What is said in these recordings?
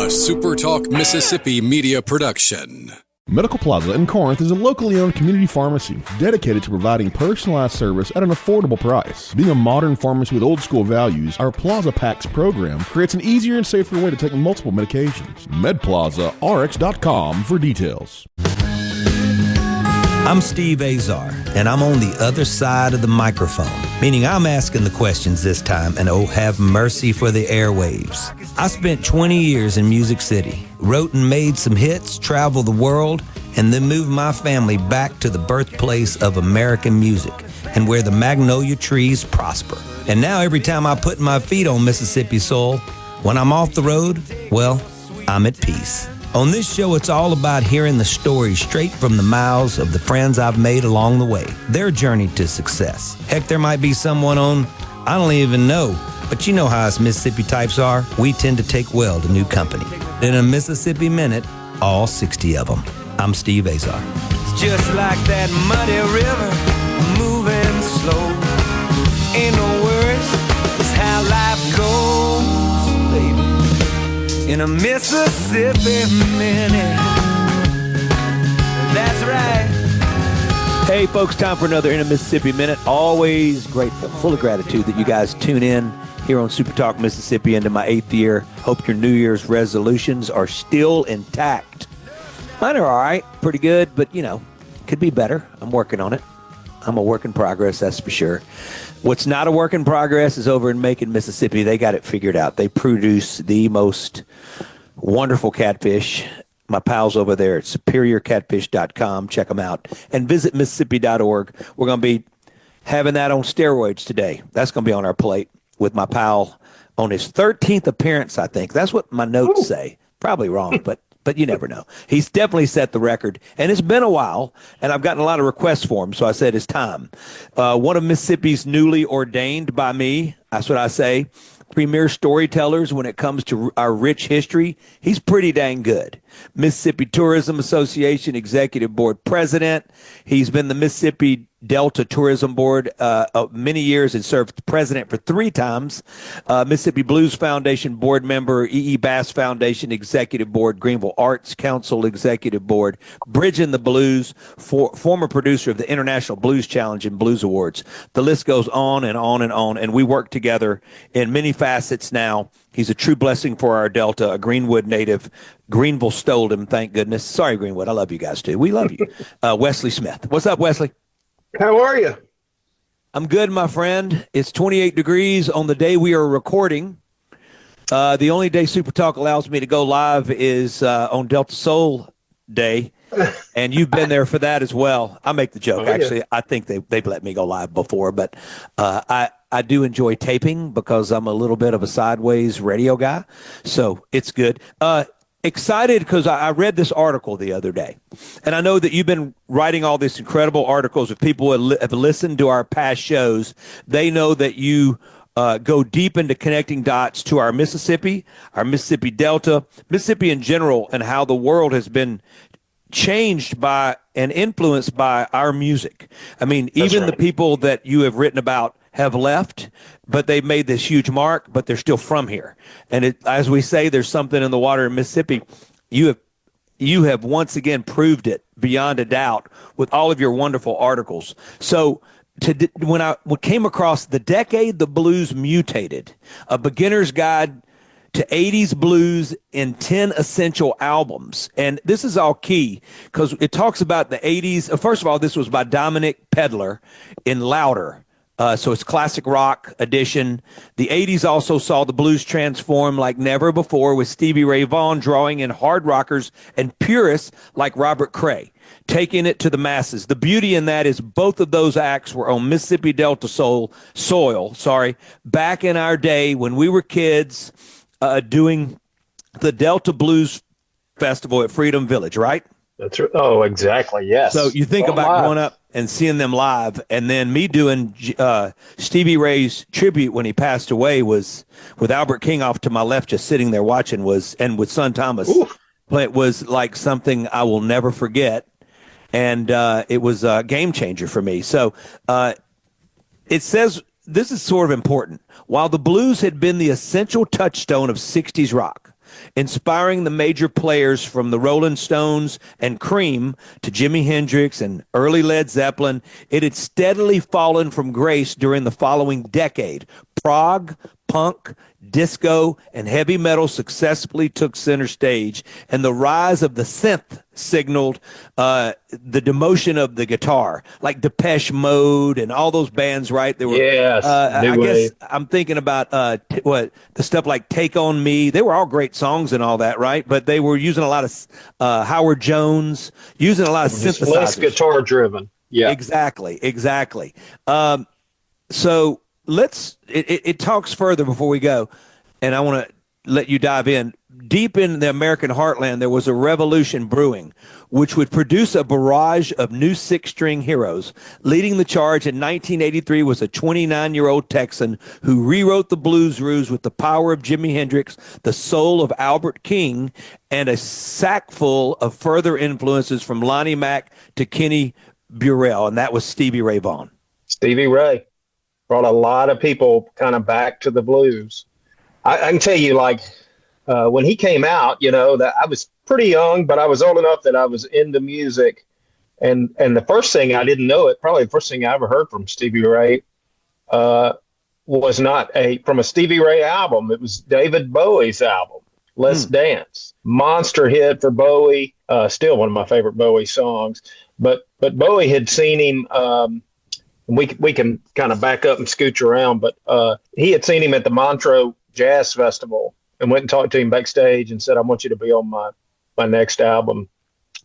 SuperTalk Mississippi Media production. Medical Plaza in Corinth is a locally owned community pharmacy dedicated to providing personalized service at an affordable price. Being a modern pharmacy with old school values, our Plaza Packs program creates an easier and safer way to take multiple medications. MedPlazaRx.com for details. I'm Steve Azar, and I'm on the other side of the microphone, meaning I'm asking the questions this time, and oh, have mercy for the airwaves. I spent 20 years in Music City, wrote and made some hits, traveled the world, and then moved my family back to the birthplace of American music and where the magnolia trees prosper. And now every time I put my feet on Mississippi soil, when I'm off the road, well, I'm at peace. On this show, it's all about hearing the stories straight from the mouths of the friends I've made along the way, their journey to success. Heck, there might be someone on, I don't even know, but you know how us Mississippi types are. We tend to take well to new company. In a Mississippi Minute, all 60 of them. I'm Steve Azar. It's just like that muddy river, moving slow. Ain't no worries, it's how life goes, baby. In a Mississippi Minute. That's right. Hey, folks, time for another In a Mississippi Minute. Always grateful, full of gratitude that you guys tune in here on SuperTalk Mississippi into my 8th year. Hope your New Year's resolutions are still intact. Mine are all right, pretty good, but, you know, could be better. I'm working on it. I'm a work in progress, that's for sure. What's not a work in progress is over in Macon, Mississippi. They got it figured out. They produce the most wonderful catfish. My pals over there at superiorcatfish.com. Check them out. And visit Mississippi.org. We're going to be having that on steroids today. That's going to be on our plate with my pal on his 13th appearance, I think. That's what my notes say. Probably wrong, but you never know. He's definitely set the record, and it's been a while, and I've gotten a lot of requests for him, so I said it's time. One of Mississippi's newly ordained by me, that's what I say, premier storytellers when it comes to our rich history. He's pretty dang good. Mississippi Tourism Association Executive Board President. He's been the Mississippi Delta Tourism Board many years and served president for 3 times. Mississippi Blues Foundation board member, E.E. Bass Foundation Executive Board, Greenville Arts Council Executive Board, Bridging the Blues, former producer of the International Blues Challenge and Blues Awards. The list goes on and on and on, and we work together in many facets now. He's a true blessing for our Delta, a Greenwood native. Greenville stole him, thank goodness. Sorry, Greenwood. I love you guys, too. We love you. Wesley Smith. What's up, Wesley? How are you? I'm good, my friend. It's 28 degrees on the day we are recording. The only day Super Talk allows me to go live is on Delta Soul Day, and you've been there for that as well. I make the joke. Actually, I think they've let me go live before, but I do enjoy taping because I'm a little bit of a sideways radio guy, so it's good. Excited because I read this article the other day, and I know that you've been writing all these incredible articles. If people have listened to our past shows, they know that you go deep into connecting dots to our Mississippi Delta, Mississippi in general, and how the world has been changed by and influenced by our music. I mean, even the people that you have written about have left, but they've made this huge mark, but they're still from here. And as we say, there's something in the water in Mississippi. You have once again proved it beyond a doubt with all of your wonderful articles. So when I came across The Decade the Blues Mutated, a beginner's guide to 80s blues in 10 essential albums. And this is all key because it talks about the 80s. First of all, this was by Dominic Pedler in Louder. So it's classic rock edition. The 80s also saw the blues transform like never before, with Stevie Ray Vaughan drawing in hard rockers and purists like Robert Cray, taking it to the masses. The beauty in that is both of those acts were on Mississippi Delta soil, back in our day when we were kids doing the Delta Blues Festival at Freedom Village, right? That's right. Oh, exactly. Yes. So you think about growing up and seeing them live, and then me doing Stevie Ray's tribute when he passed away was with Albert King off to my left, just sitting there watching, and with Son Thomas. Ooh. It was like something I will never forget, and it was a game changer for me. So it says this is sort of important. While the blues had been the essential touchstone of 60s rock, inspiring the major players from the Rolling Stones and Cream to Jimi Hendrix and early Led Zeppelin. It had steadily fallen from grace during the following decade. Prog, punk, disco, and heavy metal successfully took center stage, and the rise of the synth signaled the demotion of the guitar, like Depeche Mode and all those bands, right? They were, Yes, I New guess Wave. I'm thinking about the stuff like Take On Me. They were all great songs and all that, right? But they were using a lot of Howard Jones, using a lot of Just synthesizers. less guitar driven. Yeah. Exactly. So it talks further before we go, and I want to let you dive in. Deep in the American heartland, there was a revolution brewing, which would produce a barrage of new six-string heroes. Leading the charge in 1983 was a 29-year-old Texan who rewrote the blues roots with the power of Jimi Hendrix, the soul of Albert King, and a sack full of further influences from Lonnie Mack to Kenny Burrell, and that was Stevie Ray Vaughan. Stevie Ray brought a lot of people kind of back to the blues. I can tell you, like, when he came out, that I was pretty young, but I was old enough that I was into music. And the first thing, I didn't know it, probably the first thing I ever heard from Stevie Ray was not from a Stevie Ray album. It was David Bowie's album, Let's Dance. Monster hit for Bowie, still one of my favorite Bowie songs. But Bowie had seen him, we can kind of back up and scooch around, but he had seen him at the Montreux Jazz Festival and went and talked to him backstage and said, I want you to be on my next album.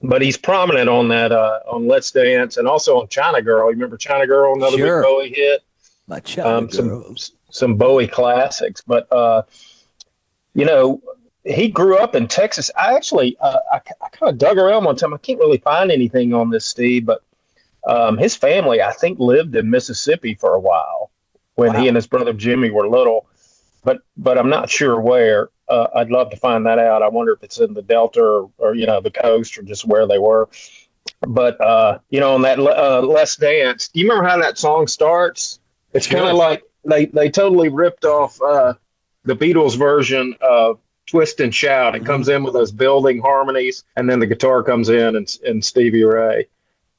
But he's prominent on that, on Let's Dance, and also on China Girl. You remember China Girl, another Sure. big Bowie hit? My China Girl. Some Bowie classics. But, he grew up in Texas. I actually, I kind of dug around one time. I can't really find anything on this, Steve, but his family, I think, lived in Mississippi for a while when he and his brother Jimmy were little. But I'm not sure where. I'd love to find that out. I wonder if it's in the Delta or the coast or just where they were. But, on that Let's Dance, do you remember how that song starts? It's kind of like they totally ripped off the Beatles version of Twist and Shout. It comes in with those building harmonies, and then the guitar comes in and Stevie Ray.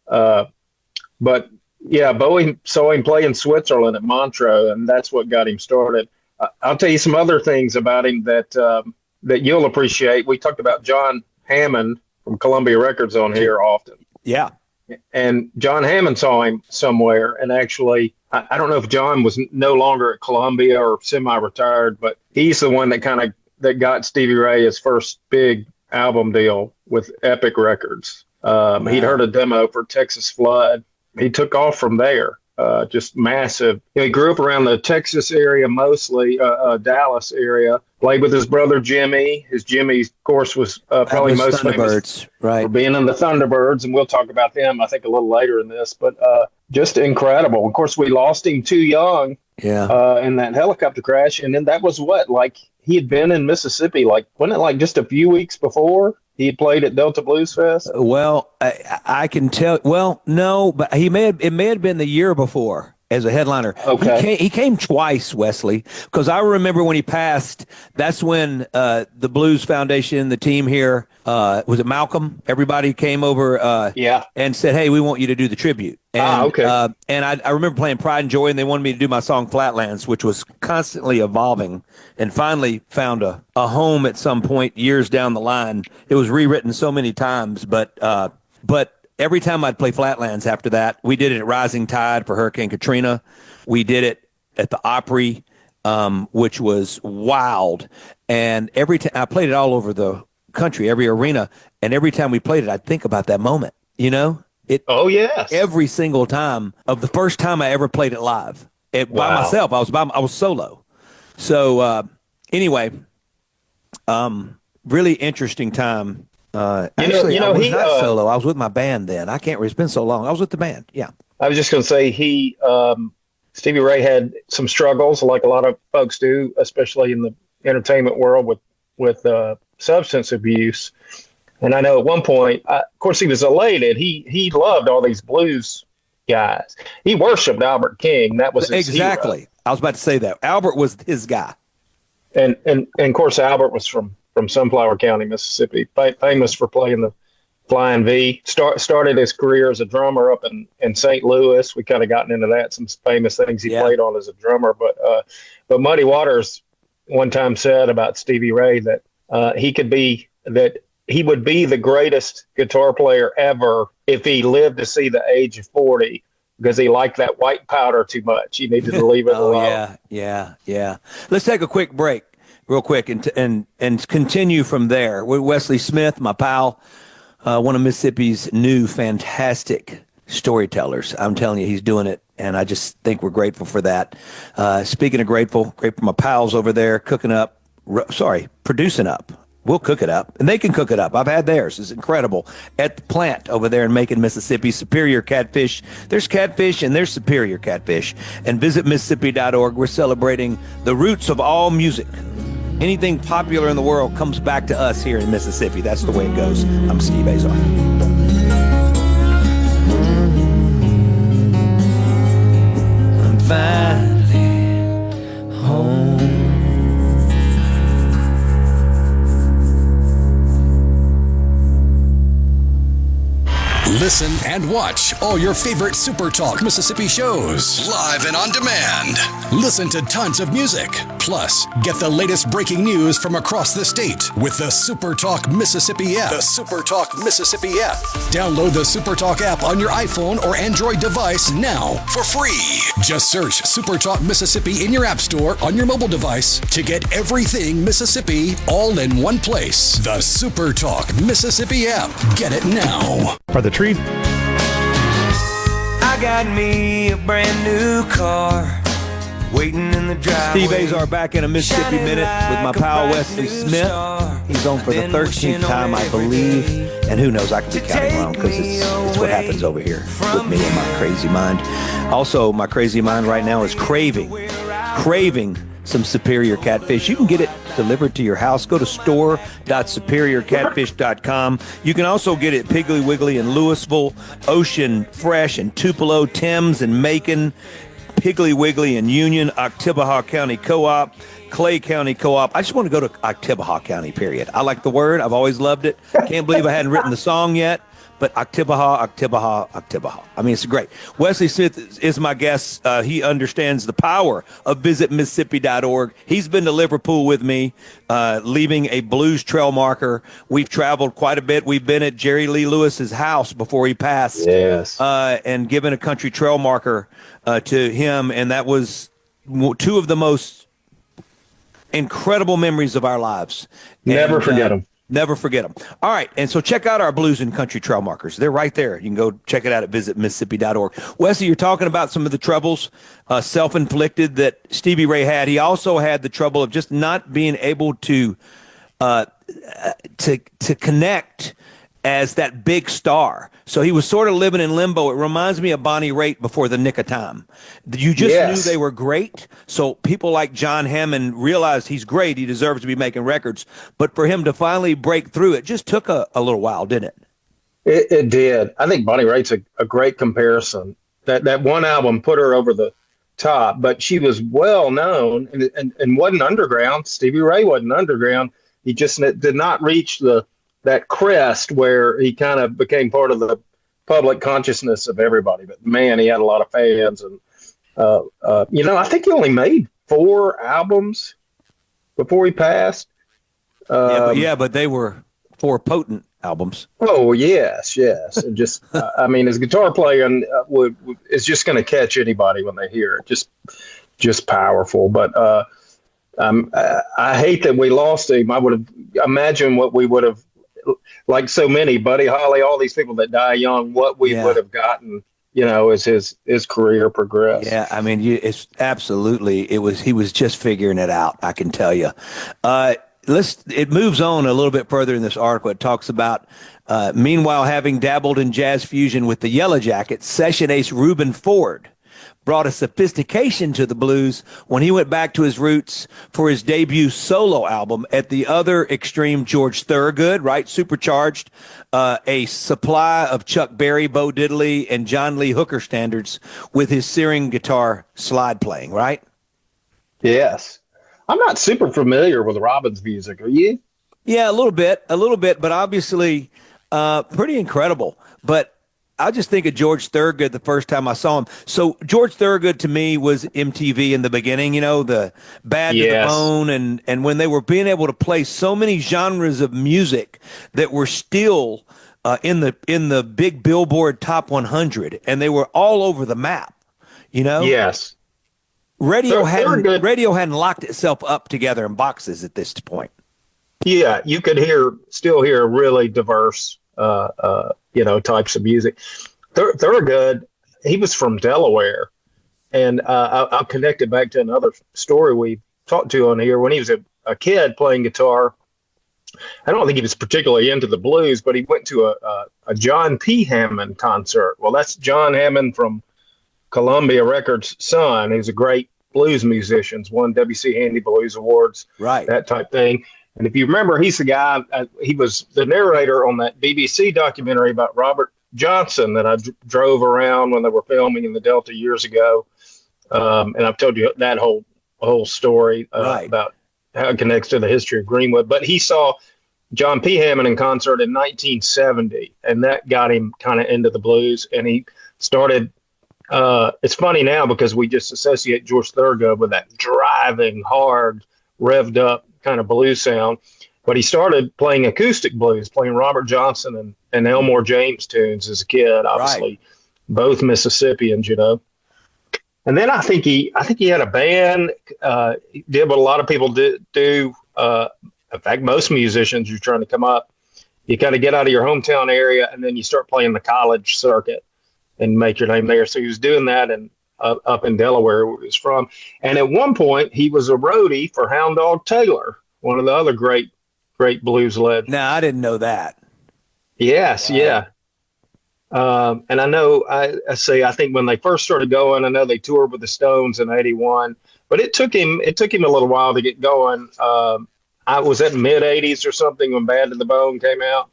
But, yeah, Bowie saw him play in Switzerland at Montreux, and that's what got him started. I'll tell you some other things about him that you'll appreciate. We talked about John Hammond from Columbia Records on here often. Yeah. And John Hammond saw him somewhere, and actually, I don't know if John was no longer at Columbia or semi-retired, but he's the one that got Stevie Ray his first big album deal with Epic Records. He'd heard a demo for Texas Flood. He took off from there. Just massive. He grew up around the Texas area, mostly Dallas area. Played with his brother Jimmy. Jimmy, of course, was probably most famous for being in the Thunderbirds, and we'll talk about them, I think, a little later in this. But just incredible. Of course, we lost him too young. Yeah. In that helicopter crash, and then that was he had been in Mississippi, wasn't it just a few weeks before? He had played at Delta Blues Fest? Well, I can tell. Well, no, but it may have been the year before as a headliner. Okay. He came twice, Wesley, because I remember when he passed, that's when the Blues Foundation, the team here, was it Malcolm? Everybody came over and said, hey, we want you to do the tribute. And, okay. And I remember playing Pride and Joy, and they wanted me to do my song Flatlands, which was constantly evolving, and finally found a home at some point years down the line. It was rewritten so many times, but every time I'd play Flatlands after that, we did it at Rising Tide for Hurricane Katrina. We did it at the Opry, which was wild. And every time I played it all over the country, every arena, and every time we played it, I'd think about that moment, Oh, yes. Every single time of the first time I ever played it live by myself. I was solo. So anyway, really interesting time. Actually, I was not solo. I was with my band then. I can't. It's been so long. I was with the band. Yeah. I was just going to say Stevie Ray had some struggles, like a lot of folks do, especially in the entertainment world with substance abuse. And I know at one point, of course, he was elated. He loved all these blues guys. He worshipped Albert King. That was his hero. I was about to say that. Albert was his guy. And of course, Albert was from from Sunflower County, Mississippi, famous for playing the Flying V. Started his career as a drummer up in St. Louis. We kind of gotten into that, some famous things he played on as a drummer. But Muddy Waters one time said about Stevie Ray that he would be the greatest guitar player ever if he lived to see the age of 40, because he liked that white powder too much. He needed to leave it alone. Yeah. Let's take a quick break real quick and continue from there. With Wesley Smith, my pal, one of Mississippi's new fantastic storytellers. I'm telling you, he's doing it, and I just think we're grateful for that. Speaking of grateful for my pals over there producing up. We'll cook it up, and they can cook it up. I've had theirs. It's incredible. At the plant over there in Macon, Mississippi, Superior Catfish. There's catfish and there's superior catfish. And visit Mississippi.org. We're celebrating the roots of all music. Anything popular in the world comes back to us here in Mississippi. That's the way it goes. I'm Steve Azar. I'm finally home. Listen and watch all your favorite SuperTalk Mississippi shows live and on demand. Listen to tons of music. Plus, get the latest breaking news from across the state with the SuperTalk Mississippi app. The SuperTalk Mississippi app. Download the SuperTalk app on your iPhone or Android device now for free. Just search SuperTalk Mississippi in your app store on your mobile device to get everything Mississippi all in one place. The SuperTalk Mississippi app. Get it now. By the tree. I got me a brand new car waiting in the driveway. Steve Azar back in a Mississippi Minute with my pal Wesley Smith. He's on for the 13th time, I believe. And who knows, I could be counting wrong because it's what happens over here with me and my crazy mind. Also, my crazy mind right now is craving some superior catfish. You can get it delivered to your house. Go to store.superiorcatfish.com. You can also get it at Piggly Wiggly in Louisville, Ocean Fresh in Tupelo, Thames and Macon, Piggly Wiggly in Union, Octibaha County Co-op, Clay County Co-op. I just want to go to Octibaha County, period. I like the word. I've always loved it. Can't believe I hadn't written the song yet. But Octibaha. I mean, it's great. Wesley Smith is my guest. He understands the power of visitmississippi.org. He's been to Liverpool with me, leaving a blues trail marker. We've traveled quite a bit. We've been at Jerry Lee Lewis's house before he passed. Yes. And given a country trail marker to him. And that was two of the most incredible memories of our lives. Never forget them. Never forget them. All right. And so check out our blues and country trail markers. They're right there. You can go check it out at visitmississippi.org. Wesley, you're talking about some of the troubles, self-inflicted, that Stevie Ray had. He also had the trouble of just not being able to connect as that big star. So he was sort of living in limbo. It reminds me of Bonnie Raitt before the nick of time. You just knew they were great. So people like John Hammond realized he's great. He deserves to be making records. But for him to finally break through, it just took a little while, didn't it? It did. I think Bonnie Raitt's a great comparison. That one album put her over the top, but she was well known and wasn't underground. Stevie Ray wasn't underground. He just did not reach that crest where he kind of became part of the public consciousness of everybody. But man, he had a lot of fans, and I think he only made 4 albums before he passed. But they were 4 potent albums. Oh yes, and just his guitar playing is just going to catch anybody when they hear it. Just powerful. But I hate that we lost him. I would have imagined what we would have. Like so many, Buddy Holly, all these people that die young, what we would have gotten, as his career progressed. Yeah, I mean, it's absolutely. He was just figuring it out. I can tell you. It moves on a little bit further in this article. It talks about, meanwhile, having dabbled in jazz fusion with the Yellow Jackets, session ace Reuben Ford brought a sophistication to the blues when he went back to his roots for his debut solo album. At the other extreme, George Thorogood, right, supercharged a supply of Chuck Berry, Bo Diddley, and John Lee Hooker standards with his searing guitar slide playing, right? Yes. I'm not super familiar with Robin's music. Are you? Yeah, a little bit, but obviously pretty incredible. But I just think of George Thorogood the first time I saw him. So George Thorogood to me was MTV in the beginning, the Bad to the Bone, and when they were being able to play so many genres of music that were still in the big Billboard Top 100, and they were all over the map. Yes. Radio hadn't locked itself up together in boxes at this point. Yeah, you could still hear really diverse, types of music. Thorogood, he was from Delaware, and I'll connect it back to another story we talked to on here. When he was a kid playing guitar, I don't think he was particularly into the blues, but he went to a John P. Hammond concert. Well, that's John Hammond from Columbia Records' son. He's a great blues musician, won W.C. Handy Blues Awards, right? That type thing. And if you remember, he's the guy, he was the narrator on that BBC documentary about Robert Johnson that I drove around when they were filming in the Delta years ago. And I've told you that whole story about how it connects to the history of Greenwood. But he saw John P. Hammond in concert in 1970, and that got him kind of into the blues. And he started, it's funny now because we just associate George Thorogood with that driving, hard, revved up kind of blues sound, but he started playing acoustic blues, playing Robert Johnson and Elmore James tunes as a kid, obviously, both Mississippians, And then I think he had a band, he did what a lot of people do. In fact, most musicians, you're trying to come up, you kind of get out of your hometown area and then you start playing the college circuit and make your name there. So he was doing that and up in Delaware, where he was from. And at one point, he was a roadie for Hound Dog Taylor, one of the other great blues legends. No, I didn't know that. Yes, wow. Yeah. And I know, I think when they first started going, I know they toured with the Stones in '81, but it took him a little while to get going. I was at mid '80s or something when Bad to the Bone came out.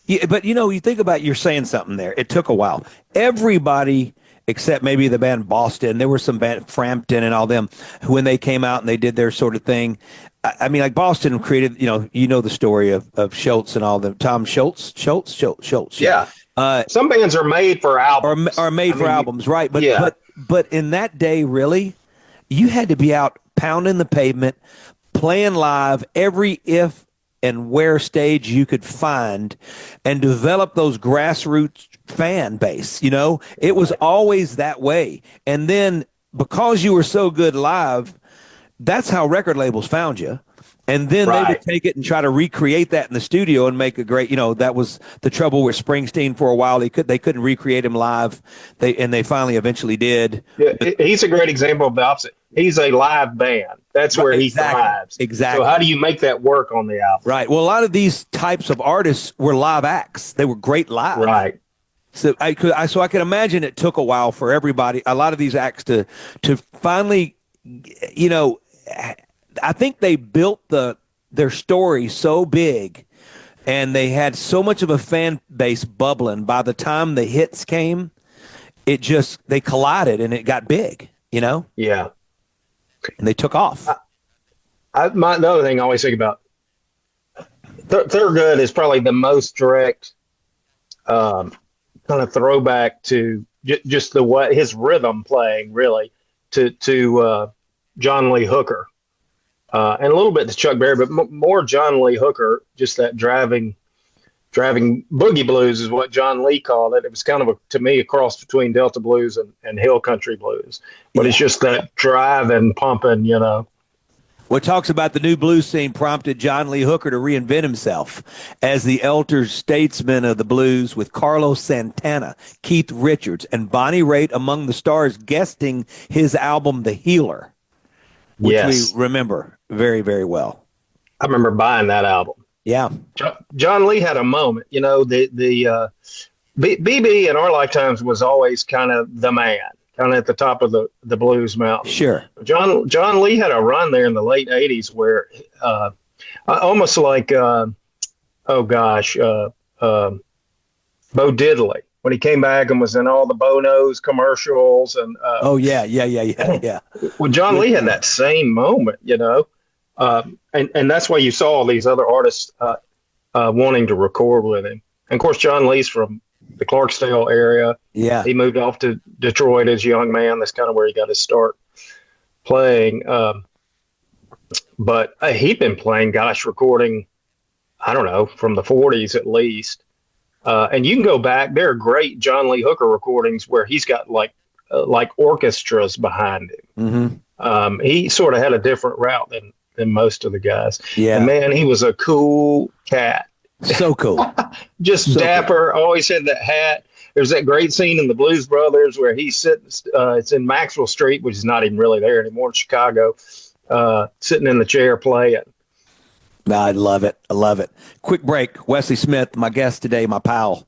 Yeah, but you think about, you're saying something there. It took a while. Everybody, except maybe the band Boston. There were some band Frampton and all them when they came out and they did their sort of thing. I mean, like Boston created, the story of Schultz and all them. Tom Schultz. Yeah. Some bands are made for albums. Are made for albums, right? But in that day, really, you had to be out pounding the pavement, playing live every if and where stage you could find, and develop those grassroots fan base. It was always that way. And then because you were so good live, that's how record labels found you. And then they would take it and try to recreate that in the studio and make a great, that was the trouble with Springsteen for a while. They couldn't recreate him live. They finally eventually did. Yeah, he's a great example of the opposite. He's a live band. That's where he thrives. Exactly. So how do you make that work on the album? Right. Well, a lot of these types of artists were live acts. They were great live. Right. So I could imagine it took a while for everybody, a lot of these acts to finally, I think they built their story so big and they had so much of a fan base bubbling. By the time the hits came, they collided and it got big, Yeah. And they took off. The other thing I always think about, Thorogood is probably the most direct kind of throwback to just his rhythm playing, really, to John Lee Hooker. And a little bit to Chuck Berry, but more John Lee Hooker, just that driving boogie blues is what John Lee called it. It was kind of, to me, a cross between Delta blues and hill country blues. But It's just that driving, pumping, What talks about the new blues scene prompted John Lee Hooker to reinvent himself as the elder statesman of the blues, with Carlos Santana, Keith Richards, and Bonnie Raitt among the stars guesting his album The Healer, which we remember very, very well. I remember buying that album. Yeah. John Lee had a moment, the BB in our lifetimes was always kind of the man, kind of at the top of the blues mountain. Sure. John Lee had a run there in the late 80s where almost like, Bo Diddley, when he came back and was in all the Bono's commercials. And yeah. Well, John Lee had that same moment, And that's why you saw all these other artists wanting to record with him. And of course, John Lee's from the Clarksdale area. Yeah. He moved off to Detroit as a young man. That's kind of where he got his start playing. But he'd been playing, recording, I don't know, from the 40s at least. And you can go back. There are great John Lee Hooker recordings where he's got like orchestras behind him. Mm-hmm. He sort of had a different route than most of the guys. Yeah. And man, he was a cool cat. So cool. Just so dapper. Cool. Always had that hat. There's that great scene in the Blues Brothers where he's sitting, it's in Maxwell Street, which is not even really there anymore in Chicago, sitting in the chair playing. No, I love it. I love it. Quick break. Wesley Smith, my guest today, my pal.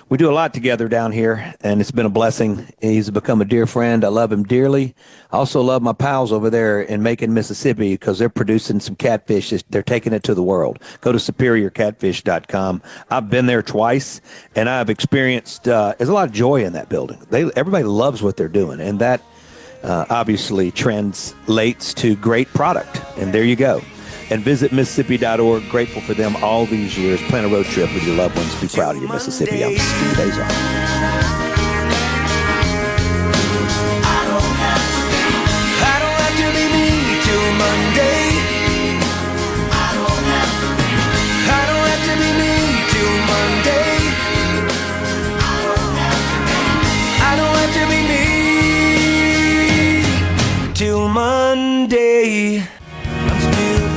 We do a lot together down here, and it's been a blessing. He's become a dear friend. I love him dearly. I also love my pals over there in Macon, Mississippi, because they're producing some catfish. They're taking it to the world. Go to superiorcatfish.com. I've been there twice, and I've experienced there's a lot of joy in that building. Everybody loves what they're doing, and that obviously translates to great product. And there you go. And visit Mississippi.org. Grateful for them all these years. Plan a road trip with your loved ones. Be proud of your Mississippi. I'm Steve Azar. I don't have to be me till Monday. I don't have to be me till Monday. I don't have to be me till Monday.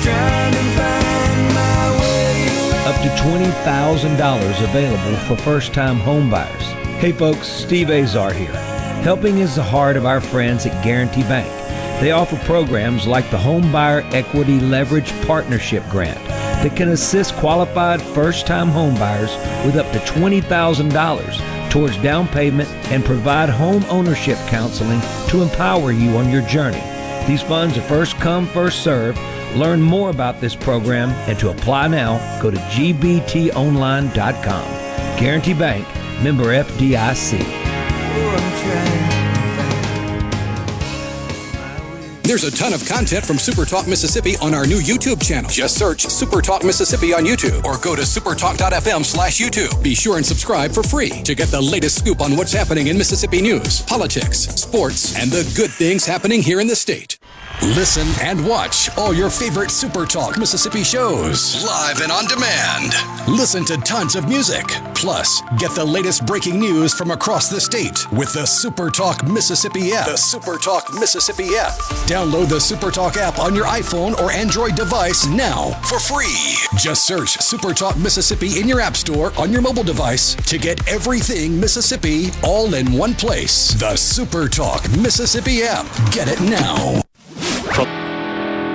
Trying to find my way around. Up to $20,000 available for first-time home buyers. Hey folks, Steve Azar here. Helping is the heart of our friends at Guarantee Bank. They offer programs like the Home Buyer Equity Leverage Partnership Grant that can assist qualified first-time home buyers with up to $20,000 towards down payment and provide home ownership counseling to empower you on your journey. These funds are first come, first served. Learn more about this program and to apply now, go to gbtonline.com. Guarantee Bank, member FDIC. There's a ton of content from SuperTalk Mississippi on our new YouTube channel. Just search SuperTalk Mississippi on YouTube or go to supertalk.fm/YouTube. Be sure and subscribe for free to get the latest scoop on what's happening in Mississippi news, politics, sports, and the good things happening here in the state. Listen and watch all your favorite SuperTalk Mississippi shows live and on demand. Listen to tons of music. Plus, get the latest breaking news from across the state with the SuperTalk Mississippi app. The SuperTalk Mississippi app. Download the SuperTalk app on your iPhone or Android device now for free. Just search SuperTalk Mississippi in your app store on your mobile device to get everything Mississippi all in one place. The SuperTalk Mississippi app. Get it now.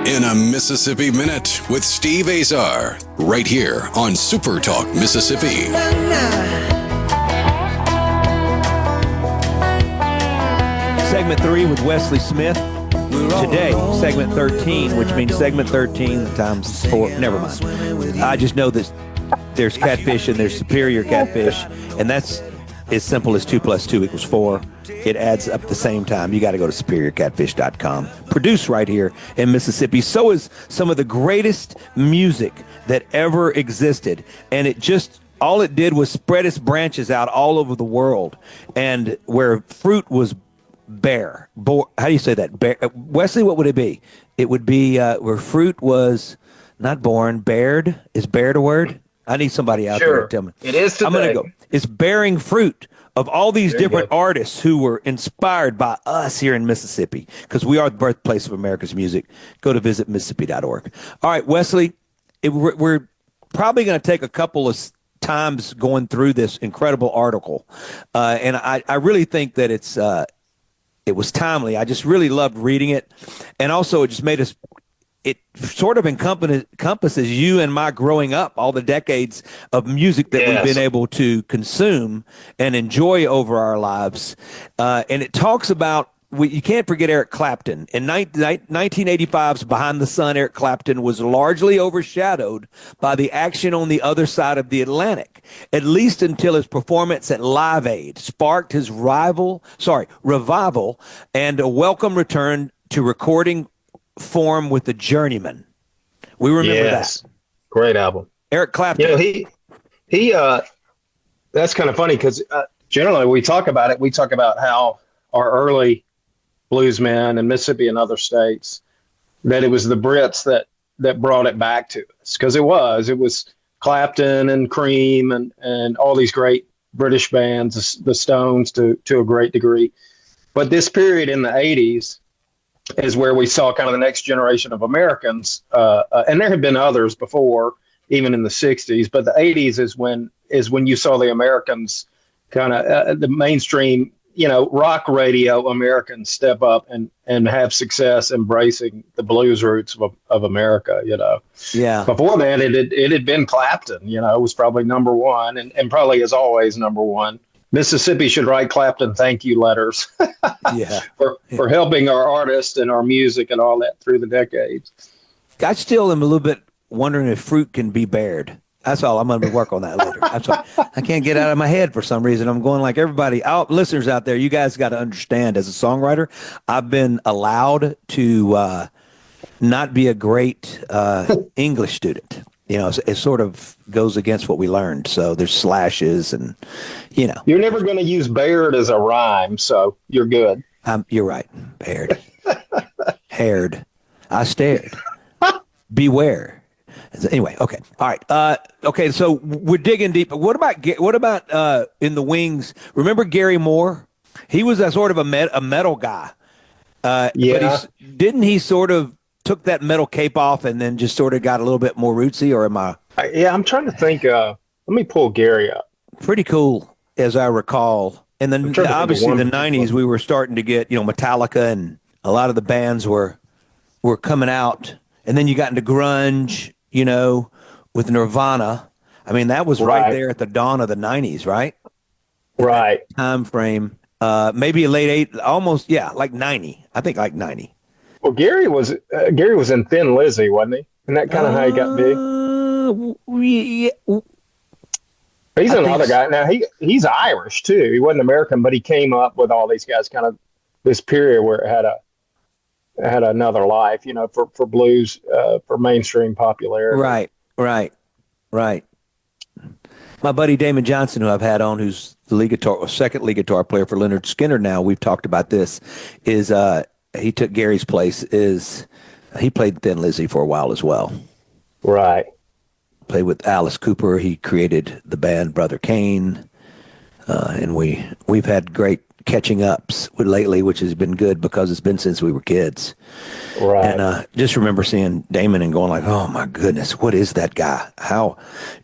In a Mississippi Minute with Steve Azar, right here on SuperTalk Mississippi. Segment 3 with Wesley Smith. Today, segment 13, which means segment 13 times 4. Never mind. I just know that there's catfish and there's superior catfish, and that's as simple as 2 + 2 = 4. It adds up at the same time. You got to go to superiorcatfish.com. Produced right here in Mississippi. So is some of the greatest music that ever existed. And all it did was spread its branches out all over the world. And where fruit was bare. How do you say that? Bare, Wesley, what would it be? It would be where fruit was not born, bared. Is bared a word? I need somebody out there to tell me. It is today. I'm going to go. It's bearing fruit of all these different artists who were inspired by us here in Mississippi, because we are the birthplace of America's music. Go to visit Mississippi.org. All right, Wesley, we're probably going to take a couple of times going through this incredible article, and I really think that it was timely. I just really loved reading it, and also it just made us. It sort of encompasses you and my growing up, all the decades of music that we've been able to consume and enjoy over our lives. And it talks about, you can't forget Eric Clapton. In 1985's Behind the Sun, Eric Clapton was largely overshadowed by the action on the other side of the Atlantic, at least until his performance at Live Aid sparked his revival and a welcome return to recording form with the Journeyman. We remember Yes. that. Great album. Eric Clapton. You know, he that's kind of funny because generally we talk about it. We talk about how our early bluesmen in Mississippi and other states, that it was the Brits that brought it back to us, because it was Clapton and Cream and all these great British bands, the Stones to a great degree. But this period in the 80s is where we saw kind of the next generation of Americans, and there had been others before, even in the 60s, but the 80s is when you saw the Americans kind of the mainstream, rock radio Americans step up and have success embracing the blues roots of America. Yeah. Before that, it had been Clapton. It was probably number one, and probably is always number one. Mississippi should write Clapton thank you letters for helping our artists and our music and all that through the decades. I still am a little bit wondering if fruit can be bared. That's all. I'm going to work on that later. I can't get out of my head for some reason. I'm going like everybody. Listeners out there, you guys got to understand, as a songwriter, I've been allowed to not be a great English student. It sort of goes against what we learned. So there's slashes and, You're never going to use bared as a rhyme, so you're good. You're right. Bared. Haired. I stared. Beware. Anyway, okay, all right. Okay, so we're digging deep. What about in the wings? Remember Gary Moore? He was a sort of a metal guy. Yeah. But didn't he sort of took that metal cape off and then just sort of got a little bit more rootsy? Or am I? Yeah, I'm trying to think. Let me pull Gary up. Pretty cool, as I recall. And then obviously the '90s, we were starting to get Metallica, and a lot of the bands were coming out. And then you got into grunge. With Nirvana. I mean, that was right there at the dawn of the 90s, right? Right. Time frame. Maybe a late almost, like 90. I think like 90. Well, Gary was in Thin Lizzy, wasn't he? And that kind of how he got big. He's another guy. Now, he's Irish, too. He wasn't American, but he came up with all these guys kind of this period where it had another life, for blues, for mainstream popularity. Right. My buddy Damon Johnson, who I've had on, who's the second lead guitar player for Leonard Skinner now, we've talked about this, is he took Gary's place, he played Thin Lizzy for a while as well. Right. Played with Alice Cooper. He created the band Brother Kane. And we've had great catching ups lately, which has been good because it's been since we were kids. Right. And just remember seeing Damon and going like, oh my goodness, what is that guy? How,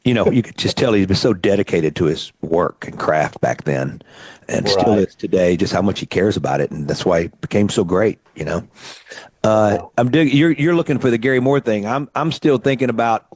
you could just tell he's been so dedicated to his work and craft back then, and still is today, just how much he cares about it. And that's why it became so great, I'm digging, you're looking for the Gary Moore thing. I'm still thinking about,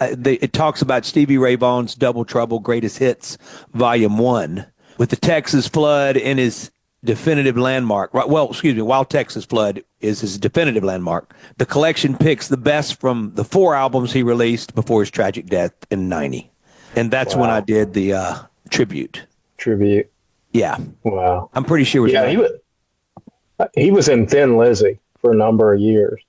it talks about Stevie Ray Vaughan's Double Trouble Greatest Hits Volume 1 with the Texas flood in his definitive landmark. While Texas flood is his definitive landmark. The collection picks the best from the 4 albums he released before his tragic death in '90. And that's when I did the tribute. Tribute. Yeah. Wow. I'm pretty sure he was in Thin Lizzy for a number of years.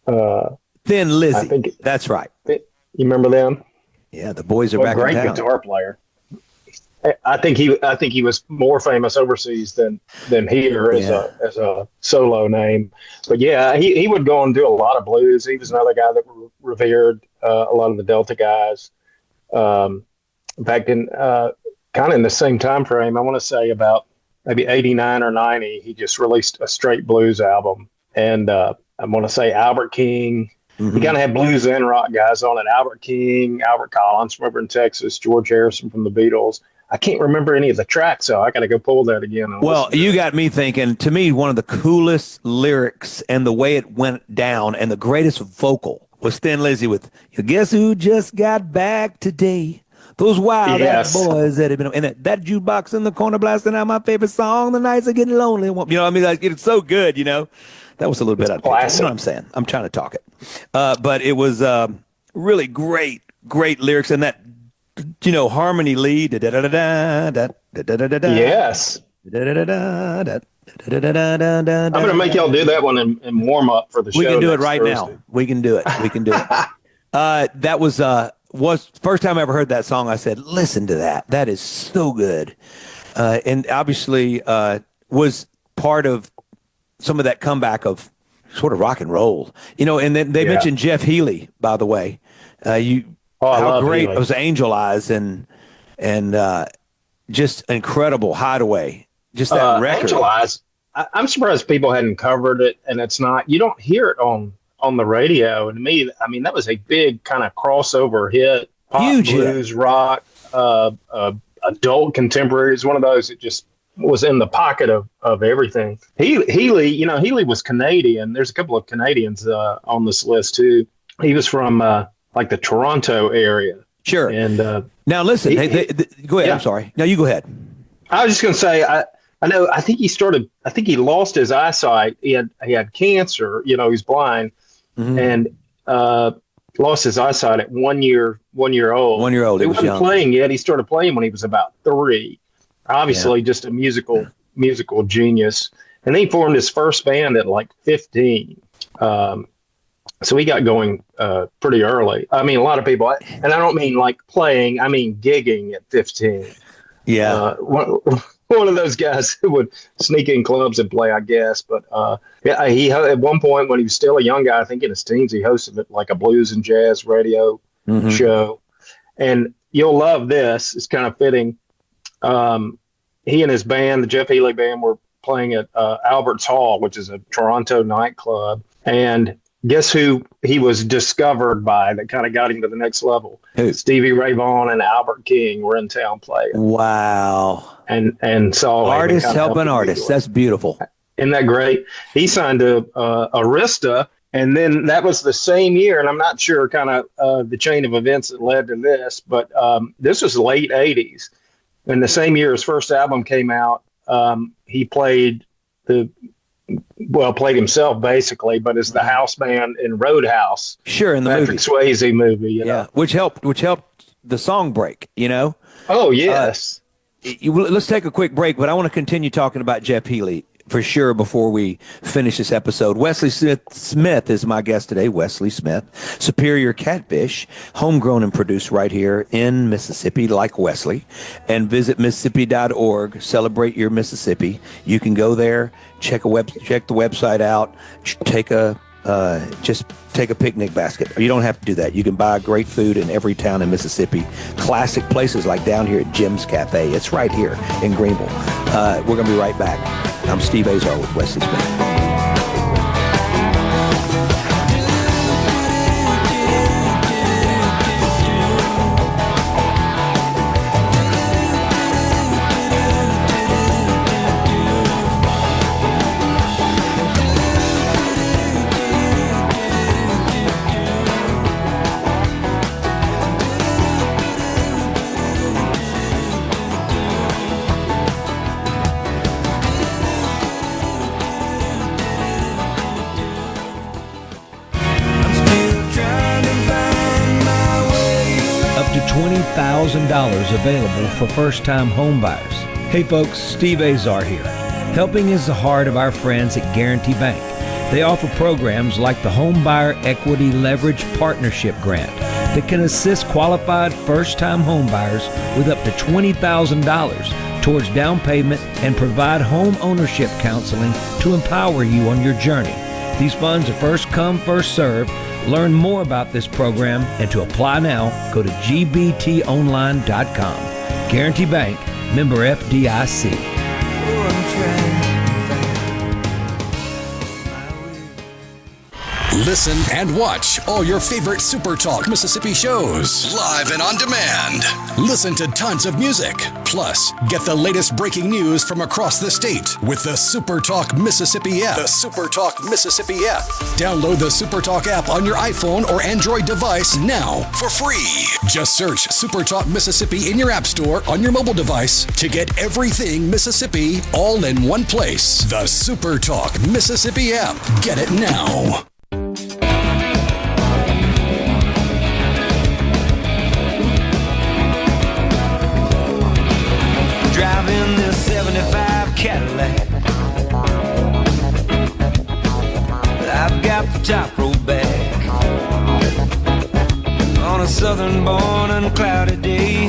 Thin Lizzy. That's right. You remember them? Yeah, the boys are back in town. Great guitar player. I think he was more famous overseas than here as a solo name. But yeah, he would go and do a lot of blues. He was another guy that revered a lot of the Delta guys. Back in kind of in the same time frame, I want to say about maybe 89 or 90, he just released a straight blues album. And I want to say Albert King. Mm-hmm. He kind of had blues and rock guys on it. Albert King, Albert Collins from over in Texas, George Harrison from the Beatles. I can't remember any of the tracks, so I got to go pull that again. Well, you got me thinking, to me, one of the coolest lyrics and the way it went down and the greatest vocal was Thin Lizzy with, guess who just got back today? Those wild ass boys that have been, and that jukebox in the corner blasting out my favorite song, The Nights Are Getting Lonely. I mean, like, it's so good, That was a little bit out of classic. You know what I'm saying? I'm trying to talk it. But it was really great lyrics, and that, harmony lead. Yes. I'm going to make y'all do that one and warm up for the show. We can do it right Thursday. now. We can do it. We can do it. That was first time I ever heard that song. I said, listen to that. That is so good. And obviously was part of some of that comeback of sort of rock and roll, and then they mentioned Jeff Healey, by the way. How great Healey. it was, Angel Eyes and just incredible Hideaway. Just that record. Angel Eyes, I'm surprised people hadn't covered it, and you don't hear it on the radio. And to me, I mean, that was a big kind of crossover hit. Pop, Huge blues, hit. rock, adult contemporary. It's one of those that just was in the pocket of everything. Healy, Healy was Canadian. There's a couple of Canadians on this list too. He was from like the Toronto area. Sure. And now listen, go ahead. Yeah. I'm sorry. No, you go ahead. I was just going to say, I think he lost his eyesight. He had cancer, he's blind, and lost his eyesight at 1 year old. 1 year old. He wasn't playing yet. He started playing when he was about 3. Obviously, just a musical genius. And then he formed his first band at like 15. So he got going pretty early. I mean, a lot of people, and I don't mean like playing, I mean gigging at 15. Yeah. One of those guys who would sneak in clubs and play, I guess. But he at one point when he was still a young guy, I think in his teens, he hosted like a blues and jazz radio show. And you'll love this. It's kind of fitting. He and his band, the Jeff Healey Band, were playing at Albert's Hall, which is a Toronto nightclub. And guess who he was discovered by that kind of got him to the next level? Who? Stevie Ray Vaughan and Albert King were in town playing. Wow. And saw artists helping artists. That's beautiful. Isn't that great? He signed to Arista, and then that was the same year, and I'm not sure kind of the chain of events that led to this, but this was late 80s. And the same year his first album came out, he played himself basically, but as the house band in Roadhouse. Sure, in the Patrick movie. Swayze movie. You know? Which helped the song break, Oh, yes. Let's take a quick break, but I want to continue talking about Jeff Healey for sure before we finish this episode. Wesley Smith is my guest today. Wesley Smith, Superior Catfish, homegrown and produced right here in Mississippi, like Wesley. And visit Mississippi.org. Celebrate your Mississippi. You can go there, check the website out, just take a picnic basket. You don't have to do that. You can buy great food in every town in Mississippi. Classic places like down here at Jim's Cafe. It's right here in Greenville. We're going to be right back. I'm Steve Azar with Wesley Smith. $20,000 available for first-time home buyers. Hey folks, Steve Azar here. Helping is the heart of our friends at Guarantee Bank. They offer programs like the Home Buyer Equity Leverage Partnership Grant that can assist qualified first-time home buyers with up to $20,000 towards down payment and provide home ownership counseling to empower you on your journey. These funds are first come, first served. Learn more about this program and to apply now, go to gbtonline.com. Guarantee Bank, member FDIC. Listen and watch all your favorite SuperTalk Mississippi shows live and on demand. Listen to tons of music. Plus, get the latest breaking news from across the state with the SuperTalk Mississippi app. The SuperTalk Mississippi app. Download the SuperTalk app on your iPhone or Android device now for free. Just search SuperTalk Mississippi in your app store on your mobile device to get everything Mississippi all in one place. The SuperTalk Mississippi app. Get it now. Driving this 75 Cadillac, sunborn unclouded day,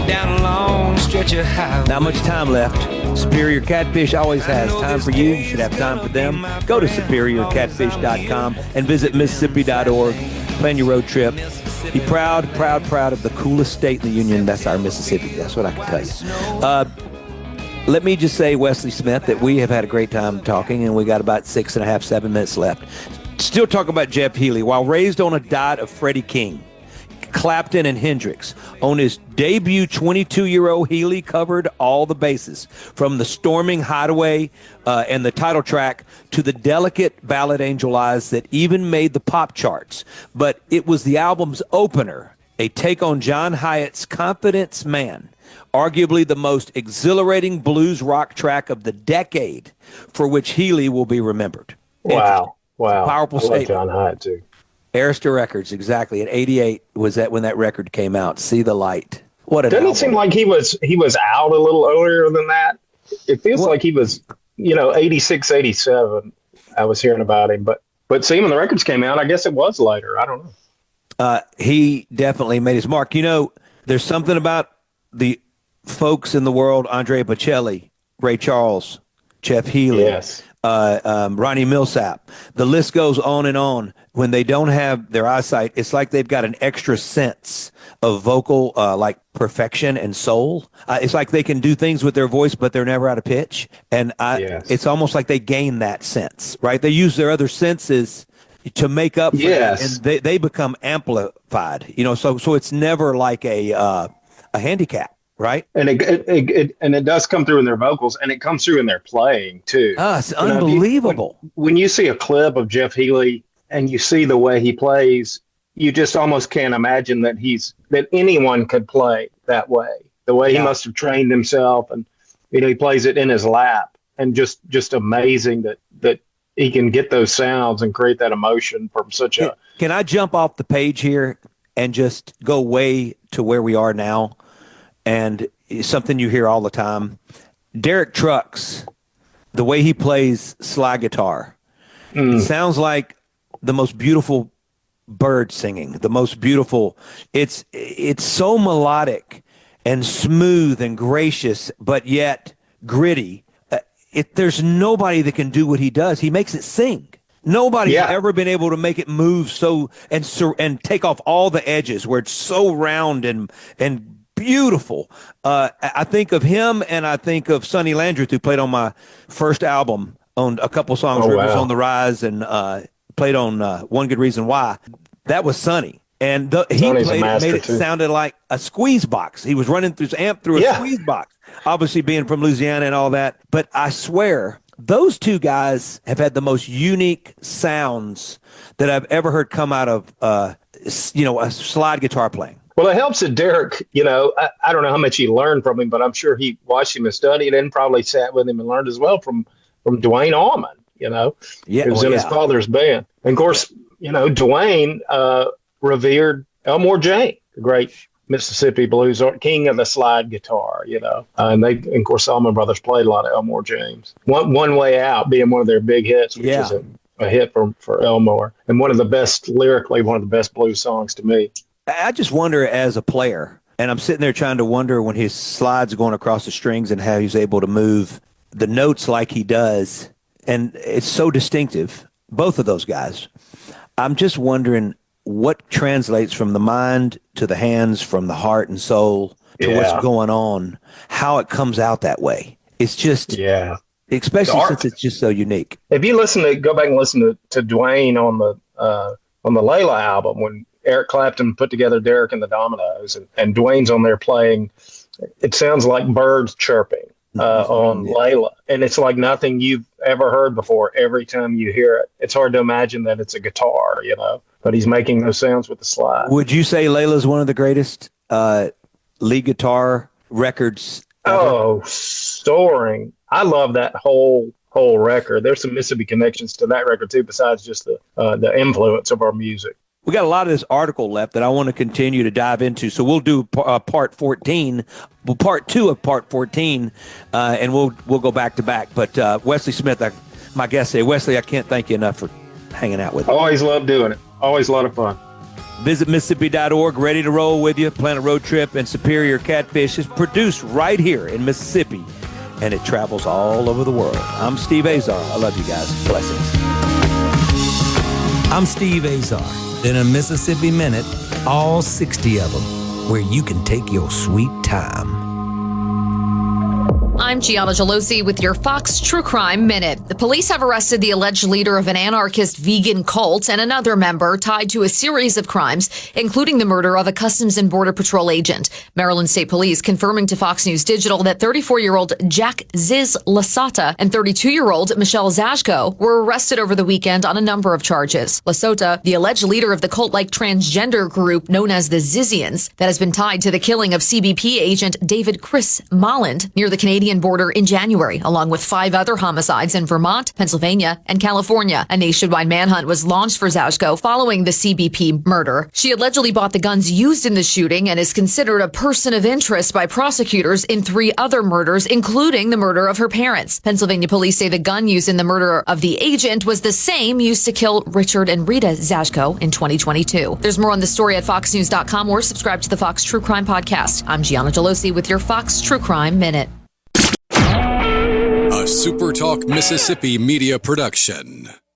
down a long stretch of highway. Not much time left. Superior Catfish always has time for you. You should have time for them. Go to superiorcatfish.com and visit Mississippi.org. Plan your road trip. Be proud of the coolest state in the union. That's our Mississippi. That's what I can tell you. Let me just say, Wesley Smith, that we have had a great time talking, and we got about 6.5, 7 minutes left. Still talking about Jeff Healey. While raised on a diet of Freddie King, Clapton, and Hendrix, on his debut, 22-year-old Healey covered all the bases, from the storming Hideaway and the title track to the delicate ballad Angel Eyes that even made the pop charts. But it was the album's opener, a take on John Hyatt's Confidence Man, arguably the most exhilarating blues rock track of the decade, for which Healey will be remembered. Wow. Powerful I love statement. John Hyatt, too. Arista Records, exactly. At 88 was that when that record came out. See the Light. What an Doesn't album. it seem like he was out a little earlier than that? It feels like he was, 86, 87. I was hearing about him, but see, when the records came out, I guess it was later. I don't know. He definitely made his mark. There's something about the folks in the world, Andre Bocelli, Ray Charles, Jeff Healey, Yes. Ronnie Millsap. The list goes on and on. When they don't have their eyesight, it's like they've got an extra sense of vocal, like perfection and soul. It's like they can do things with their voice, but they're never out of pitch. And Yes. It's almost like they gain that sense, right? They use their other senses to make up for Yes. that, and they become amplified. So it's never like a handicap. Right. And it does come through in their vocals, and it comes through in their playing too. It's unbelievable. When you see a clip of Jeff Healey and you see the way he plays, you just almost can't imagine that anyone could play that way. The way he must have trained himself, and he plays it in his lap, and just amazing that he can get those sounds and create that emotion from such a. Can I jump off the page here and just go way to where we are now? And something you hear all the time, Derek Trucks, the way he plays slide guitar, it sounds like the most beautiful bird singing, the most beautiful. It's so melodic and smooth and gracious, but yet gritty. There's nobody that can do what he does. He makes it sing. Nobody's ever been able to make it move and take off all the edges where it's so round and beautiful. I think of him, and I think of Sonny Landreth, who played on my first album on a couple songs, Rivers on the Rise, and played on One Good Reason Why. That was Sonny. And he played it, made it sounded like a squeeze box. He was running through his amp through a squeeze box, obviously being from Louisiana and all that. But I swear, those two guys have had the most unique sounds that I've ever heard come out of, a slide guitar playing. Well, it helps that Derek, I don't know how much he learned from him, but I'm sure he watched him and studied and probably sat with him and learned as well from Dwayne Allman, who was in his father's band. And of course, Dwayne revered Elmore James, the great Mississippi blues king of the slide guitar, and of course, Allman Brothers played a lot of Elmore James. One Way Out being one of their big hits, which is a hit for Elmore, and one of the best blues songs to me. I just wonder, as a player, and I'm sitting there trying to wonder when his slides going across the strings and how he's able to move the notes like he does. And it's so distinctive, both of those guys. I'm just wondering what translates from the mind to the hands, from the heart and soul to what's going on, how it comes out that way. It's just, especially since it's just so unique. If you go back and listen to Dwayne on the Layla album, when Eric Clapton put together Derek and the Dominoes, and Dwayne's on there playing, it sounds like birds chirping on Layla. And it's like nothing you've ever heard before every time you hear it. It's hard to imagine that it's a guitar, but he's making those sounds with the slide. Would you say Layla's one of the greatest lead guitar records ever? Oh, soaring. I love that whole record. There's some Mississippi connections to that record too, besides just the influence of our music. We got a lot of this article left that I want to continue to dive into. So we'll do part 14, part 2 of part 14, and we'll go back to back. But Wesley Smith, my guest today, Wesley, I can't thank you enough for hanging out with me. Always love doing it. Always a lot of fun. Visit Mississippi.org, ready to roll with you. Plan a road trip, and Superior Catfish is produced right here in Mississippi, and it travels all over the world. I'm Steve Azar. I love you guys. Blessings. I'm Steve Azar. In a Mississippi Minute, all 60 of them, where you can take your sweet time. I'm Gianna Gelosi with your Fox True Crime Minute. The police have arrested the alleged leader of an anarchist vegan cult and another member tied to a series of crimes, including the murder of a Customs and Border Patrol agent. Maryland State Police confirming to Fox News Digital that 34-year-old Jack Ziz Lasota and 32-year-old Michelle Zashko were arrested over the weekend on a number of charges. Lasota, the alleged leader of the cult-like transgender group known as the Zizians, that has been tied to the killing of CBP agent David Chris Molland near the Canadian border in January, along with 5 other homicides in Vermont, Pennsylvania, and California. A nationwide manhunt was launched for Zashko following the CBP murder. She allegedly bought the guns used in the shooting and is considered a person of interest by prosecutors in 3 other murders, including the murder of her parents. Pennsylvania police say the gun used in the murder of the agent was the same used to kill Richard and Rita Zashko in 2022. There's more on the story at foxnews.com or subscribe to the Fox True Crime Podcast. I'm Gianna Gelosi with your Fox True Crime Minute. A SuperTalk Mississippi Media production.